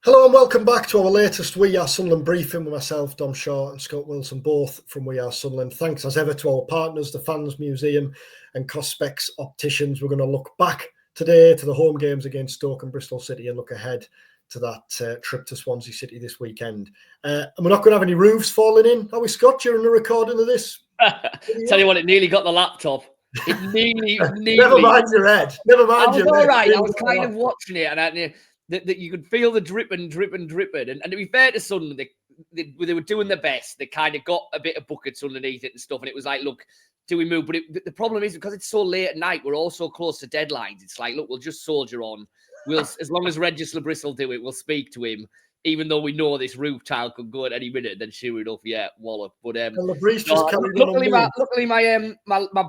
Hello and welcome back to our latest We Are Sunderland briefing with myself, Dom Shaw and Scott Wilson, both from We Are Sunderland. Thanks as ever to our partners, the Fans Museum and Cospex Opticians. We're going to look back today to the home games against Stoke and Bristol City and look ahead to that trip to Swansea City this weekend. And we're not going to have any roofs falling in, are we, Scott, during the recording of this? Tell you what, it nearly got the laptop. It nearly. Never mind your head. Never mind your head. All right. I was kind of watching it, and that you could feel the dripping. And to be fair to Sunderland, they were doing their best. They kind of got a bit of buckets underneath it and stuff, and it was like, look, do we move? But the problem is, because it's so late at night, we're all so close to deadlines. It's like, look, we'll just soldier on. As long as Regis Bristol do it, we'll speak to him. Even though we know this roof tile could go at any minute, then sure enough, yeah, wallop. But luckily my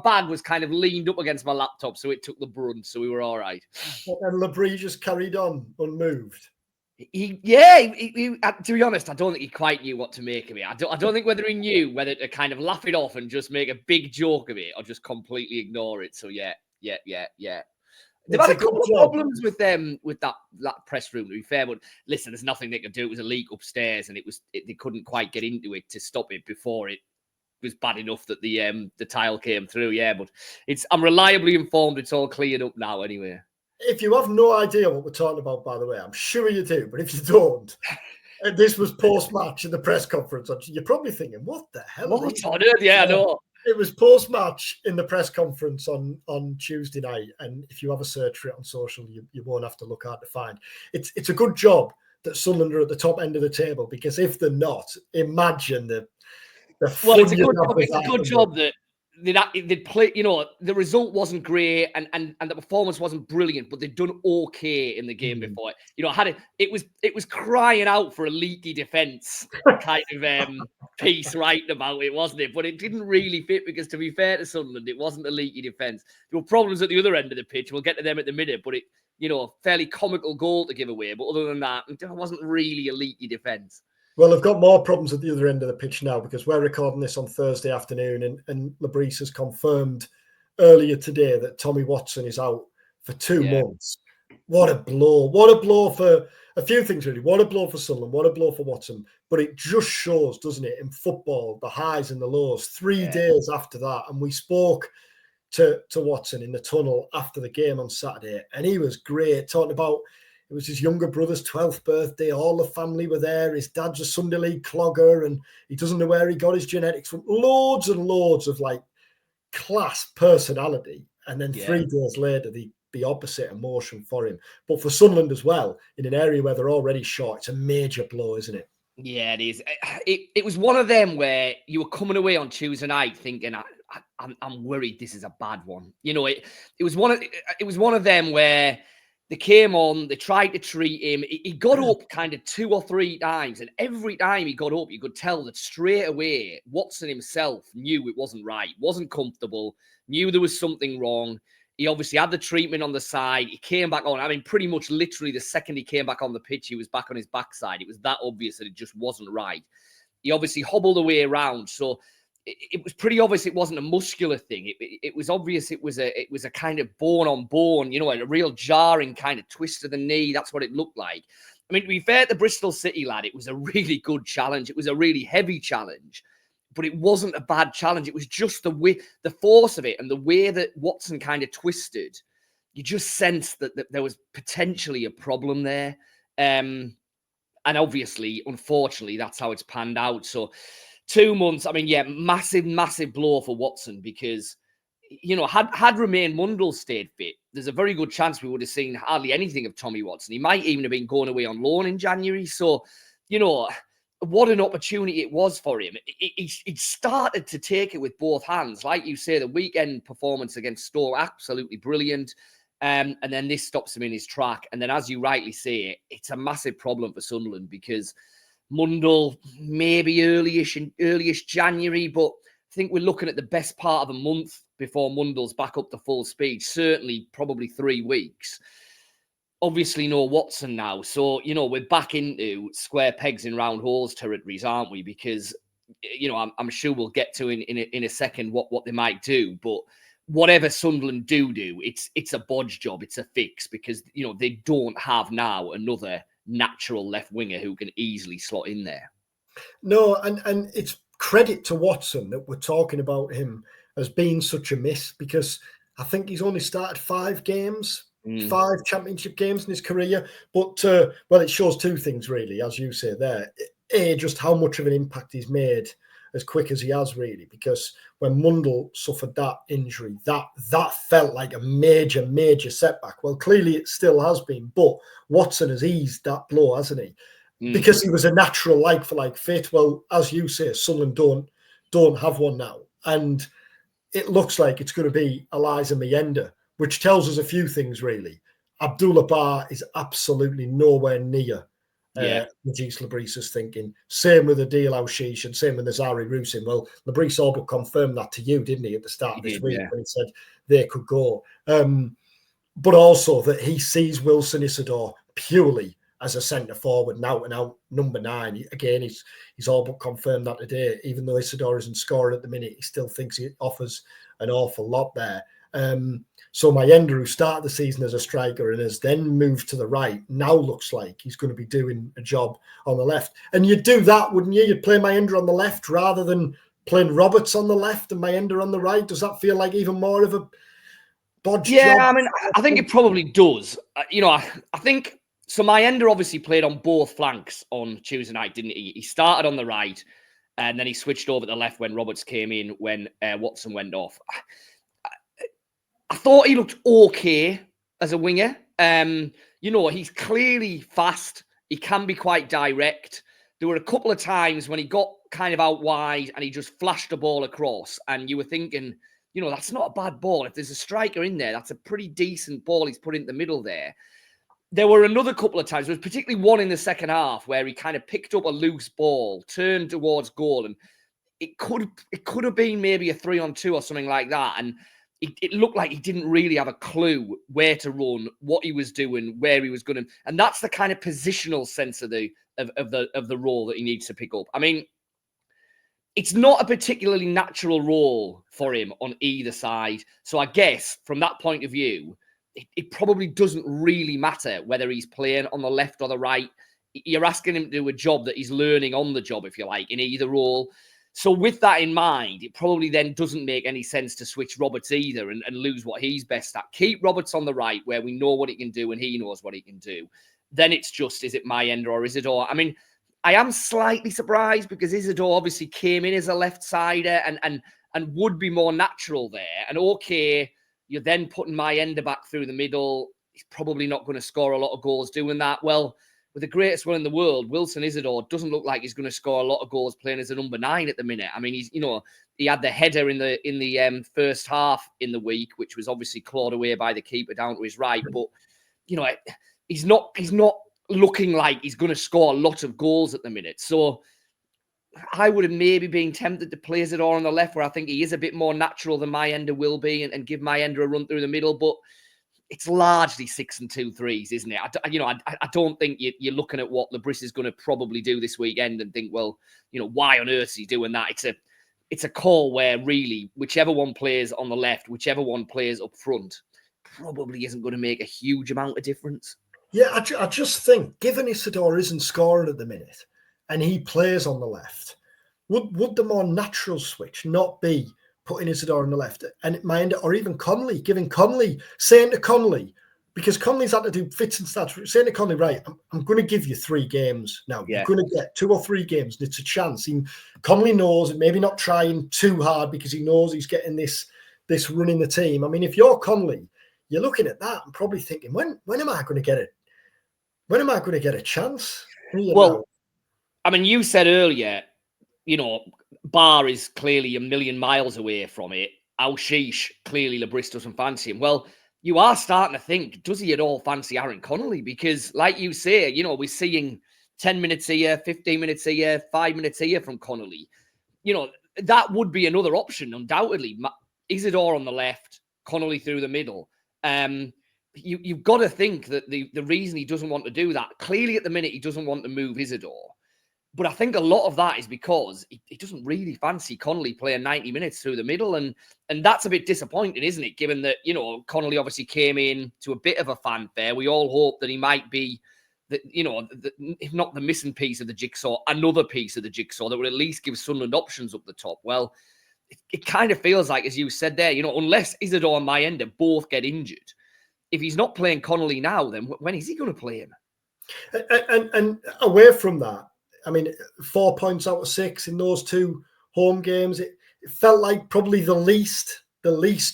bag was kind of leaned up against my laptop, so it took the brunt, so we were all right. And Labrie just carried on unmoved. He to be honest, I don't think he quite knew what to make of it. I don't think whether he knew whether to kind of laugh it off and just make a big joke of it or just completely ignore it. So yeah. They've had a couple of problems with that press room, to be fair. But listen, there's nothing they could do. It was a leak upstairs, and they couldn't quite get into it to stop it before it was bad enough that the tile came through. Yeah, but I'm reliably informed it's all cleared up now anyway. If you have no idea what we're talking about, by the way, I'm sure you do. But if you don't, and this was post-match in the press conference, you're probably thinking, what the hell? What's on earth? Yeah, I know. It was post-match in the press conference on Tuesday night, and if you have a search for it on social, you won't have to look hard to find. It's a good job that Sunderland are at the top end of the table, because if they're not, imagine the it's a good job that they'd play. You know, the result wasn't great, and the performance wasn't brilliant, but they'd done okay in the game before. You know, it was crying out for a leaky defence kind of piece writing about it, wasn't it? But it didn't really fit, because to be fair to Sunderland, it wasn't a leaky defence. There were problems at the other end of the pitch. We'll get to them at the minute, but fairly comical goal to give away. But other than that, it wasn't really a leaky defence. Well, they've got more problems at the other end of the pitch now, because we're recording this on Thursday afternoon, and Labrie has confirmed earlier today that Tommy Watson is out for 2 months. What a blow. What a blow for a few things, really. What a blow for Sunderland. What a blow for Watson. But it just shows, doesn't it, in football, the highs and the lows. 3 days after that, and we spoke to Watson in the tunnel after the game on Saturday, and he was great, talking about it was his younger brother's 12th birthday. All the family were there. His dad's a Sunday League clogger, and he doesn't know where he got his genetics from. Loads and loads of class personality. And then 3 days later, the opposite emotion for him. But for Sunderland as well, in an area where they're already short, it's a major blow, isn't it? Yeah, it is. It was one of them where you were coming away on Tuesday night thinking, I'm worried this is a bad one. You know, it was one of them where they came on, they tried to treat him. He got up kind of 2 or 3 times, and every time he got up, you could tell that straight away Watson himself knew it wasn't right, wasn't comfortable, knew there was something wrong. He obviously had the treatment on the side. He came back on. I mean, pretty much literally the second he came back on the pitch, he was back on his backside. It was that obvious that it just wasn't right. He obviously hobbled away around, so it was pretty obvious it wasn't a muscular thing. It was obvious it was a kind of bone on bone, a real jarring kind of twist of the knee. That's what it looked like. I mean, to be fair to Bristol City lad, it was a really good challenge. It was a really heavy challenge, but it wasn't a bad challenge. It was just the force of it and the way that Watson kind of twisted. You just sensed that there was potentially a problem there. And obviously, unfortunately, that's how it's panned out. So 2 months, I mean, massive blow for Watson, because, had Romain Mundle stayed fit, there's a very good chance we would have seen hardly anything of Tommy Watson. He might even have been going away on loan in January. So, what an opportunity it was for him. He started to take it with both hands. Like you say, the weekend performance against Stoke, absolutely brilliant. And then this stops him in his track. And then, as you rightly say, it's a massive problem for Sunderland, because Mundle, maybe early-ish January, but I think we're looking at the best part of a month before Mundle's back up to full speed. Certainly, probably 3 weeks. Obviously, no Watson now. So, we're back into square pegs in round holes territories, aren't we? Because, I'm sure we'll get to in a second what they might do. But whatever Sunderland do, it's a bodge job. It's a fix, because, they don't have now another natural left winger who can easily slot in there. No, and it's credit to Watson that we're talking about him as being such a miss, because I think he's only started 5 games, 5 championship games in his career. But, well, it shows 2 things, really, as you say there. A, just how much of an impact he's made as quick as he has, really, because when Mundell suffered that injury, that felt like a major setback. Well, clearly it still has been, but Watson has eased that blow, hasn't he? Because he was a natural like-for-like fit. Well, as you say, Sunderland don't have one now. And it looks like it's going to be Eliza Mayenda, which tells us a few things, really. Abdullah Bar is absolutely nowhere near Majis Labrisse's thinking. Same with Adil Aushish and same with Nazari Rusin. Well, Labrisse all but confirmed that to you, didn't he, at the start of this week when he said they could go. But also that he sees Wilson Isidore purely as a centre forward, now and out number 9. Again, he's all but confirmed that today. Even though Isidore isn't scoring at the minute, he still thinks he offers an awful lot there. So Mayenda, who started the season as a striker and has then moved to the right, now looks like he's going to be doing a job on the left. And you'd do that, wouldn't you? You'd play Mayenda on the left rather than playing Roberts on the left and Mayenda on the right. Does that feel like even more of a bodge job? I mean, I think it probably does. I think... So Mayenda obviously played on both flanks on Tuesday night, didn't he? He started on the right, and then he switched over to the left when Roberts came in, when Watson went off. I thought he looked okay as a winger. He's clearly fast. He can be quite direct. There were a couple of times when he got kind of out wide and he just flashed the ball across, and you were thinking, that's not a bad ball. If there's a striker in there, that's a pretty decent ball he's put in the middle there. There were another couple of times, there was particularly one in the second half where he kind of picked up a loose ball, turned towards goal, and it could have been maybe a 3-on-2 or something like that. And it looked like he didn't really have a clue where to run, what he was doing, where he was going to. And that's the kind of positional sense of the role that he needs to pick up. I mean, it's not a particularly natural role for him on either side. So I guess from that point of view, it probably doesn't really matter whether he's playing on the left or the right. You're asking him to do a job that he's learning on the job, if you like, in either role. So with that in mind, it probably then doesn't make any sense to switch Roberts either and lose what he's best at. Keep Roberts on the right where we know what he can do and he knows what he can do. Then it's just, is it Mayenda or Isidore? I mean, I am slightly surprised because Isidore obviously came in as a left-sider and would be more natural there. And okay, you're then putting Mayenda back through the middle. He's probably not going to score a lot of goals doing that. Well, with the greatest one in the world, Wilson Isidore doesn't look like he's going to score a lot of goals playing as a number 9 at the minute. I mean, he had the header in the first half in the week, which was obviously clawed away by the keeper down to his right. But he's not looking like he's going to score a lot of goals at the minute. So I would have maybe been tempted to play Isidore on the left, where I think he is a bit more natural than Mayenda will be, and give Mayenda a run through the middle. But it's largely 6 and 2 threes, isn't it? I don't think you're looking at what Labrisse is going to probably do this weekend and think, well, why on earth is he doing that? It's a call where really whichever one plays on the left, whichever one plays up front, probably isn't going to make a huge amount of difference. Yeah, I just think, given Isidore isn't scoring at the minute and he plays on the left, would the more natural switch not be putting Isidore on the left and Mayenda, or even Connolly, saying to Connolly, because Connolly's had to do fits and starts, saying to Connolly, right, I'm going to give you 3 games now. Yeah. You're going to get 2 or 3 games, and it's a chance. Connolly knows, and maybe not trying too hard because he knows he's getting this run in the team. I mean, if you're Connolly, you're looking at that and probably thinking, when am I going to get it? When am I going to get a chance? I mean, you said earlier, Bar is clearly a million miles away from it. Aushish, clearly Labrisse doesn't fancy him. Well, you are starting to think, does he at all fancy Aaron Connolly? Because like you say, we're seeing 10 minutes here, 15 minutes here, 5 minutes here from Connolly. That would be another option, undoubtedly. Isidore on the left, Connolly through the middle. You've got to think that the reason he doesn't want to do that, clearly at the minute he doesn't want to move Isidore. But I think a lot of that is because he doesn't really fancy Connolly playing 90 minutes through the middle. And that's a bit disappointing, isn't it? Given that, Connolly obviously came in to a bit of a fanfare. We all hope that he might be if not the missing piece of the jigsaw, another piece of the jigsaw that would at least give Sunderland options up the top. Well, it kind of feels like, as you said there, unless Isidore and Mayenda both get injured, if he's not playing Connolly now, then when is he going to play him? And away from that, I mean, 4 points out of 6 in those 2 home games. It felt like probably the least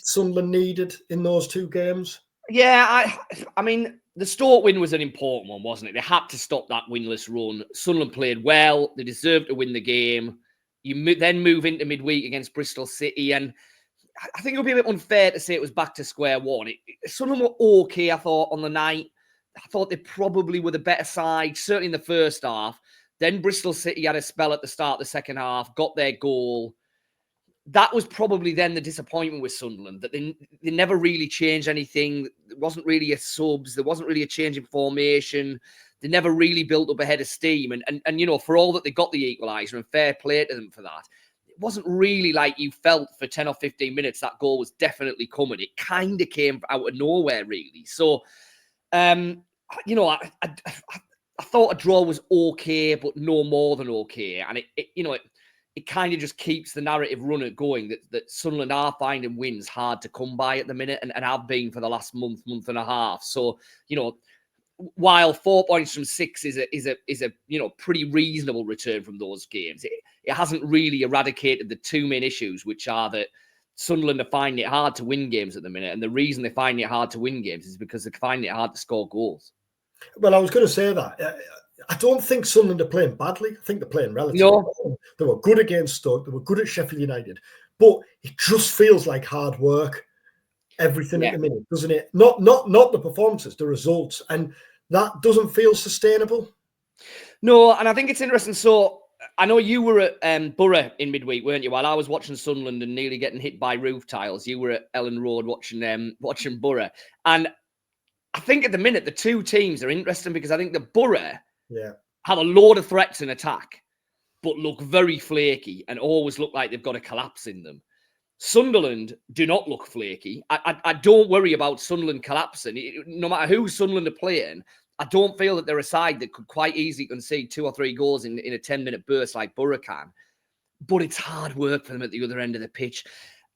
Sunderland needed in those 2 games. Yeah, I mean, the Stoke win was an important one, wasn't it? They had to stop that winless run. Sunderland played well. They deserved to win the game. You then move into midweek against Bristol City, and I think it would be a bit unfair to say it was back to square one. Sunderland were okay, I thought, on the night. I thought they probably were the better side, certainly in the first half. Then Bristol City had a spell at the start of the second half, got their goal. That was probably then the disappointment with Sunderland, that they never really changed anything. There wasn't really a subs. There wasn't really a change in formation. They never really built up a head of steam. And for all that they got the equaliser, and fair play to them for that, it wasn't really like you felt for 10 or 15 minutes that goal was definitely coming. It kind of came out of nowhere, really. So, I thought a draw was okay, but no more than okay. And it kind of just keeps the narrative running going that Sunderland are finding wins hard to come by at the minute and have been for the last month and a half. So, while 4 points from 6 is a pretty reasonable return from those games, it hasn't really eradicated the 2 main issues, which are that Sunderland are finding it hard to win games at the minute. And the reason they find it hard to win games is because they're finding it hard to score goals. Well, I was going to say that. I don't think Sunderland are playing badly. I think they're playing relatively well. They were good against Stoke. They were good at Sheffield United. But it just feels like hard work, everything at the minute, doesn't it? Not the performances, the results. And that doesn't feel sustainable. No, and I think it's interesting. So I know you were at Borough in midweek, weren't you? While I was watching Sunderland and nearly getting hit by roof tiles, you were at Ellen Road watching Borough. And I think at the minute, the 2 teams are interesting because I think the Borough have a load of threats in attack, but look very flaky and always look like they've got a collapse in them. Sunderland do not look flaky. I don't worry about Sunderland collapsing. No matter who Sunderland are playing, I don't feel that they're a side that could quite easily concede 2 or 3 goals in a 10-minute burst like Borough can. But it's hard work for them at the other end of the pitch.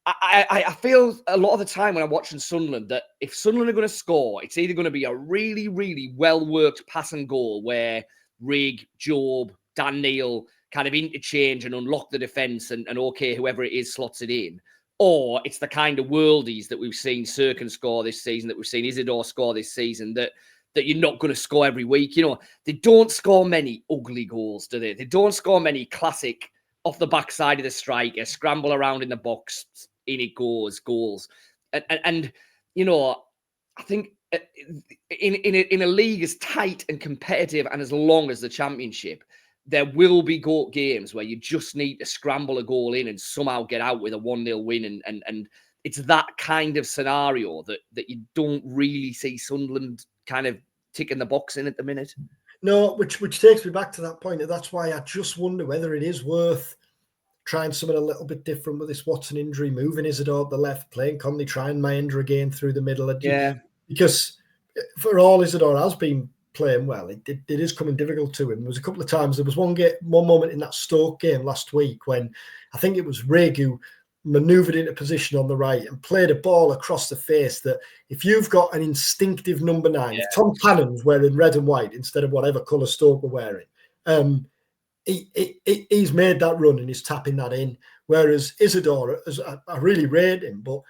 I feel a lot of the time when I'm watching Sunderland that if Sunderland are going to score, it's either going to be a really, really well-worked pass and goal where Rigg, Job, Dan Neil kind of interchange and unlock the defence and okay, whoever it is slots it in. Or it's the kind of worldies that we've seen Serkin score this season, that we've seen Isidore score this season, that you're not going to score every week. They don't score many ugly goals, do they? They don't score many classic off the backside of the striker, scramble around in the box, in it goes, goals. And I think in a league as tight and competitive and as long as the Championship, there will be games where you just need to scramble a goal in and somehow get out with a 1-0 win. And it's that kind of scenario that you don't really see Sunderland kind of ticking the box in at the minute. No, which takes me back to that point. That's why I just wonder whether it is worth trying something a little bit different with this Watson injury, moving Isidore up the left, playing Conley, trying Mayenda again through the middle. Because for all Isidore has been playing well, it is coming difficult to him. There was a couple of times, there was one moment in that Stoke game last week when I think it was Rigg who manoeuvred into position on the right and played a ball across the face that if you've got an instinctive number 9, if Tom Cannon's wearing red and white instead of whatever colour Stoke were wearing, he's made that run and he's tapping that in. Whereas Isidore, I really rate him, but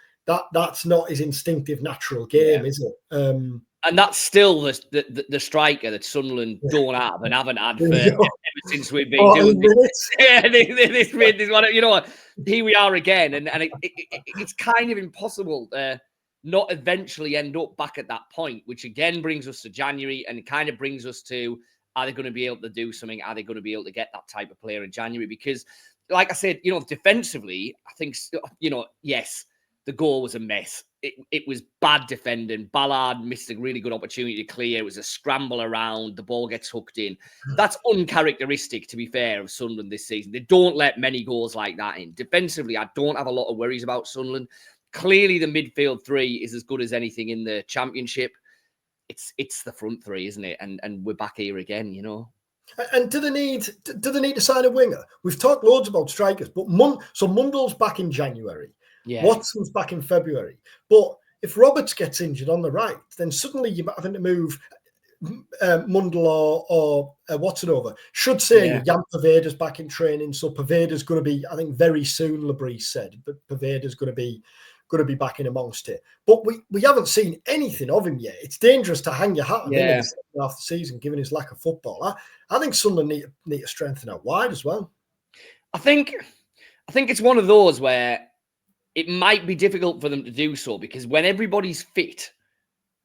that's not his instinctive natural game, is it? And that's still the striker that Sunderland don't have and haven't had ever since we've been doing this. This one, here we are again, and it's kind of impossible to not eventually end up back at that point, which again brings us to January and kind of brings us to, are they going to be able to do something? Are they going to be able to get that type of player in January? Because, like I said, defensively, I think, yes, the goal was a mess. It was bad defending. Ballard missed a really good opportunity to clear. It was a scramble around. The ball gets hooked in. That's uncharacteristic, to be fair, of Sunderland this season. They don't let many goals like that in. Defensively, I don't have a lot of worries about Sunderland. Clearly, the midfield 3 is as good as anything in the Championship. it's the front three, isn't it? And we're back here again, you know. And do they need to sign a winger? We've talked loads about strikers, but Mundell's back in January. Yeah. Watson's back in February. But if Roberts gets injured on the right, then suddenly you're having to move Mundell or Watson over. Should say Jan Paveda's back in training, so Paveda's going to be, I think, very soon. Labrie said, but Paveda's going to be back in amongst it. But we haven't seen anything of him yet. It's dangerous to hang your hat on him in the second half of the season, given his lack of football. I think Sunderland need to strengthen out wide as well. I think it's one of those where it might be difficult for them to do so, because when everybody's fit,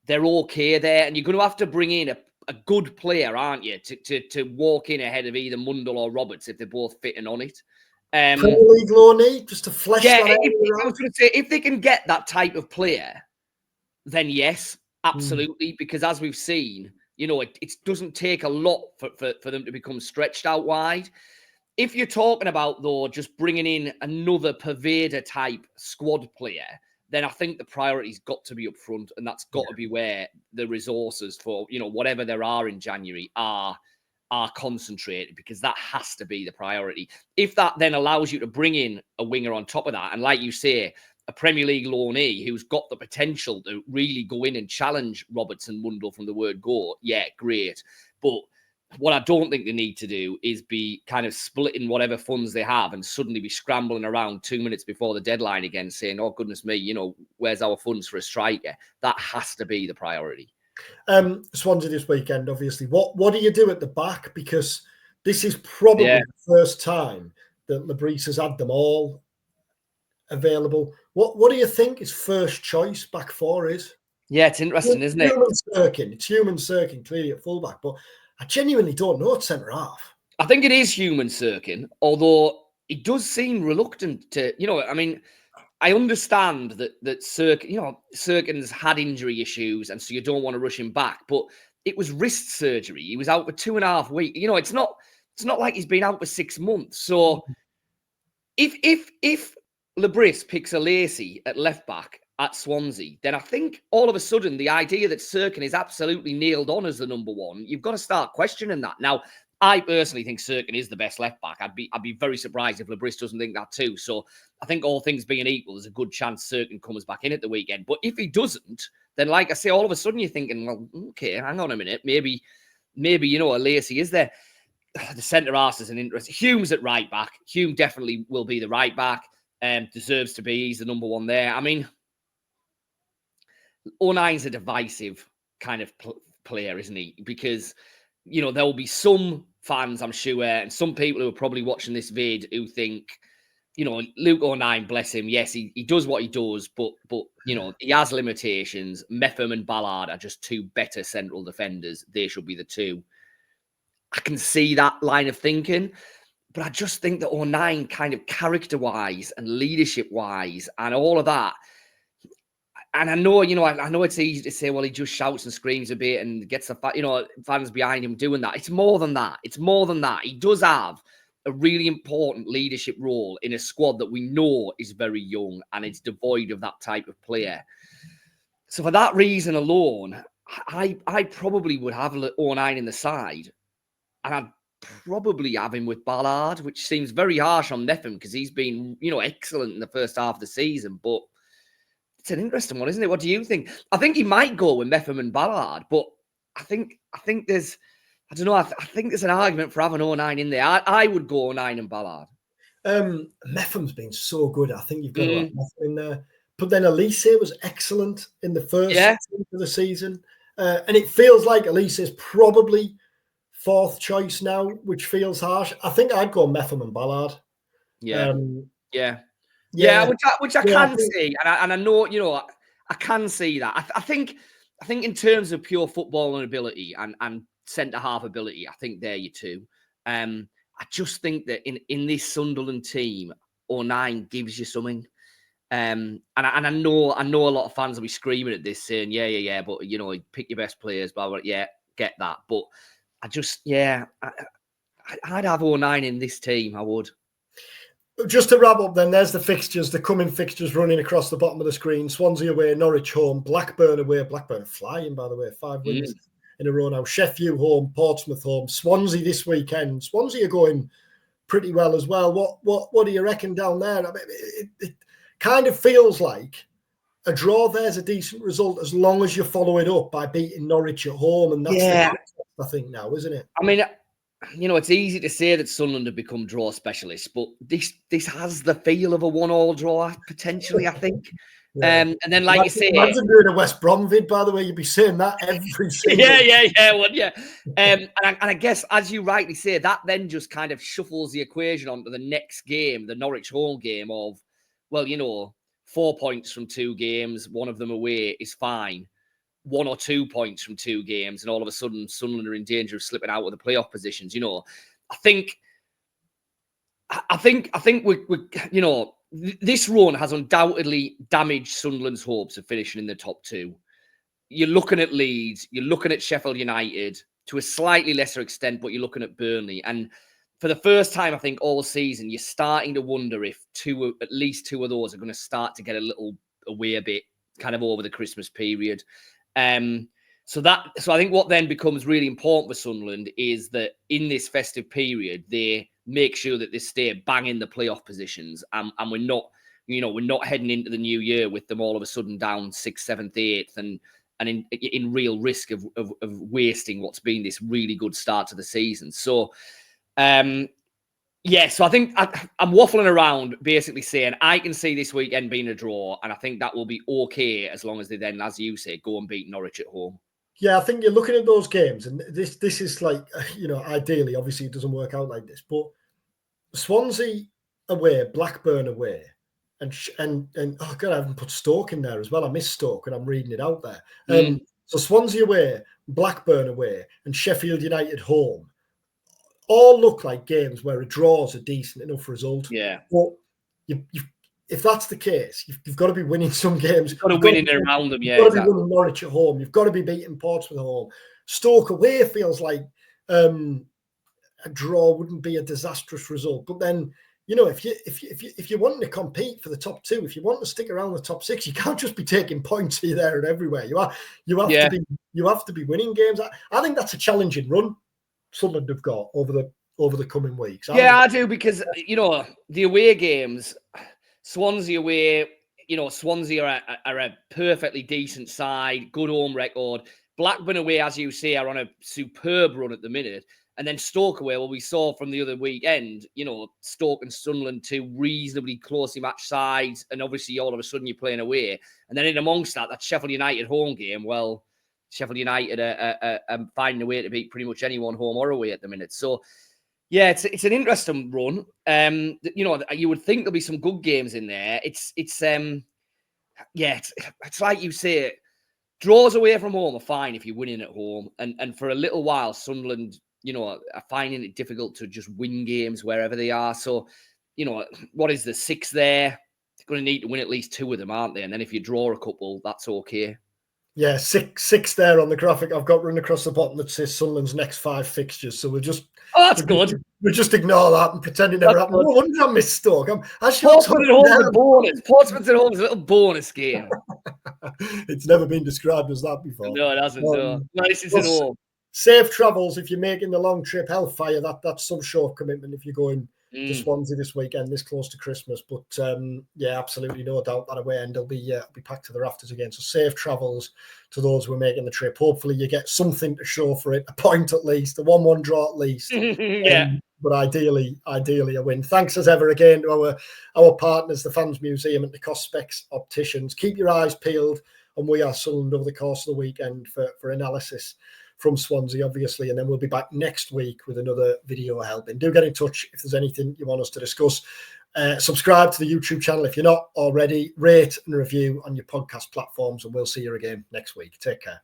they're okay there, and you're going to have to bring in a good player, aren't you, to walk in ahead of either Mundell or Roberts if they're both fit and on it. Premier League low need, just to flesh that out. I was going to say, if they can get that type of player, then yes, absolutely, because as we've seen, you know, it doesn't take a lot for them to become stretched out wide. If you're talking about, though, just bringing in another Paveda type squad player, then I think the priority's got to be up front, and that's got to be where the resources for, you know, whatever there are in January are concentrated, because that has to be the priority. If that then allows you to bring in a winger on top of that, and like you say, a Premier League loanee who's got the potential to really go in and challenge Roberts and Mundell from the word go, yeah, great. But what I don't think they need to do is be kind of splitting whatever funds they have and suddenly be scrambling around 2 minutes before the deadline again saying, oh, goodness me, you know, where's our funds for a striker? That has to be the priority. Swansea this weekend, obviously. What do you do at the back? Because this is probably the first time that Labrie has had them all available. What do you think his first choice back four is? Yeah, it's interesting, isn't it? It's human Sirkin, clearly at fullback, but I genuinely don't know at centre half. I think it is human Sirkin, although he does seem reluctant to, you know, I mean, I understand that Sirkin, you know, Sirkin's had injury issues, and so you don't want to rush him back, but it was wrist surgery. He was out for 2.5 weeks. You know, it's not like he's been out for 6 months. So if Labrie picks a Lacey at left back at Swansea, then I think all of a sudden the idea that Sirkin is absolutely nailed on as the number one, you've got to start questioning that. Now, I personally think Sirkin is the best left back. I'd be very surprised if Labrie doesn't think that too. So I think all things being equal, there's a good chance Sirkin comes back in at the weekend. But if he doesn't, then like I say, all of a sudden you're thinking, well, okay, hang on a minute, maybe you know, a Lacey is there. The centre arse is an interest. Hume's at right back. Hume definitely will be the right back. Deserves to be. He's the number one there. I mean, O'Nine's a divisive kind of player, isn't he? Because, you know, there will be some fans, I'm sure, and some people who are probably watching this vid who think, you know, Luke O'Nien, bless him, yes, he does what he does, but you know, he has limitations. Meffam and Ballard are just two better central defenders. They should be the two. I can see that line of thinking, but I just think that O'Nien kind of character-wise and leadership-wise and all of that. And I know, you know, I know it's easy to say, well, he just shouts and screams a bit and gets the, you know, fans behind him doing that. It's more than that. It's more than that. He does have a really important leadership role in a squad that we know is very young and it's devoid of that type of player. So for that reason alone, I probably would have O'Nien in the side, and I'd probably have him with Ballard, which seems very harsh on Meffam because he's been, you know, excellent in the first half of the season, but it's an interesting one, isn't it? What do you think? I think he might go with Meffam and Ballard, but I think there's, I don't know, I think there's an argument for having O'Nien in there. I would go O'Nien and Ballard. Meffam's been so good. I think you've got to have Meffam in there. But then Elise was excellent in the first of the season. And it feels like Elise is probably fourth choice now, which feels harsh. I think I'd go Meffam and Ballard. Yeah, which I can see, and I know, you know, I can see that. I think in terms of pure footballing ability and centre half ability, I think they're your two. I just think that in this Sunderland team, O'Nien gives you something. And I know a lot of fans will be screaming at this, saying, yeah, but you know, pick your best players, blah, blah, yeah, get that. But I just, I'd have O'Nien in this team. I would. Just to wrap up then, there's the fixtures, the coming fixtures running across the bottom of the screen. Swansea away, Norwich home, Blackburn away. Blackburn flying, by the way, 5 wins in a row now. Sheffield home, Portsmouth home, Swansea this weekend. Swansea are going pretty well as well. What do you reckon down there? I mean, it kind of feels like a draw there's a decent result as long as you follow it up by beating Norwich at home. And that's the I think now, isn't it? I mean, it's easy to say that Sunderland have become draw specialists, but this has the feel of a 1-1 draw, potentially, I think. Yeah. And then, like you say... Imagine doing a West Brom vid, by the way. You'd be saying that every single... Yeah. And I guess, as you rightly say, that then just kind of shuffles the equation onto the next game, the Norwich home game of, 4 points from 2 games, one of them away is fine. 1 or 2 points from 2 games, and all of a sudden Sunderland are in danger of slipping out of the playoff positions. I think we're this run has undoubtedly damaged Sunderland's hopes of finishing in the top 2. You're looking at Leeds, you're looking at Sheffield United to a slightly lesser extent, but you're looking at Burnley. And for the first time, I think all season, you're starting to wonder if at least 2 of those are going to start to get a little away a bit, kind of over the Christmas period. So I think what then becomes really important for Sunderland is that in this festive period, they make sure that they stay bang in the playoff positions, and we're not heading into the new year with them all of a sudden down 6th, 7th, 8th, and in real risk of wasting what's been this really good start to the season. So, so I think I'm waffling around, basically saying I can see this weekend being a draw, and I think that will be okay as long as they then, as you say, go and beat Norwich at home. Yeah, I think you're looking at those games, and this is like, ideally, obviously it doesn't work out like this, but Swansea away, Blackburn away, and oh God, I haven't put Stoke in there as well. I missed Stoke, and I'm reading it out there. So Swansea away, Blackburn away, and Sheffield United home all look like games where a draw is a decent enough result. Yeah. But if that's the case, you've got to be winning some games. You've got to win in and around them, yeah. You've got to be winning Norwich at home. You've got to be beating Portsmouth at home. Stoke away feels like a draw wouldn't be a disastrous result. But then, if you're wanting to compete for the top 2, if you want to stick around the top 6, you can't just be taking points here, there, and everywhere. You have to be winning games. I think that's a challenging run Sunderland have got over the coming weeks. I do, because the away games, Swansea away, Swansea are a perfectly decent side, good home record. Blackburn away, as you say, are on a superb run at the minute. And then Stoke away, we saw from the other weekend, Stoke and Sunderland, 2 reasonably closely matched sides, and obviously all of a sudden you're playing away. And then in amongst that Sheffield United home game, Sheffield United are finding a way to beat pretty much anyone home or away at the minute. So, yeah, it's an interesting run. You would think there'll be some good games in there. It's like you say, draws away from home are fine if you're winning at home. And for a little while, Sunderland, are finding it difficult to just win games wherever they are. So, what is the 6 there? They're going to need to win at least 2 of them, aren't they? And then if you draw a couple, that's okay. Yeah, six there on the graphic I've got running across the bottom that says Sunderland's next 5 fixtures. So we'll just... Oh, that's good. We'll just ignore that and pretend it never happened. No wonder I missed Stoke. Portsmouth at home is a bonus. Portsmouth at home is a little bonus game. It's never been described as that before. No, it hasn't. Nice at home. Safe travels if you're making the long trip. Hellfire, that's some short commitment if you're going to Swansea this weekend, this close to Christmas. But absolutely no doubt that away end will be packed to the rafters again. So safe travels to those who are making the trip. Hopefully you get something to show for it, a point at least, a 1-1 draw at least. But ideally a win. Thanks as ever again to our partners, the Fans Museum and the Cost Specs Opticians. Keep your eyes peeled, and we are Sunderland over the course of the weekend for analysis from Swansea, obviously, and then we'll be back next week with another video helping. Do get in touch if there's anything you want us to discuss. Subscribe to the YouTube channel if you're not already. Rate and review on your podcast platforms, and we'll see you again next week. Take care.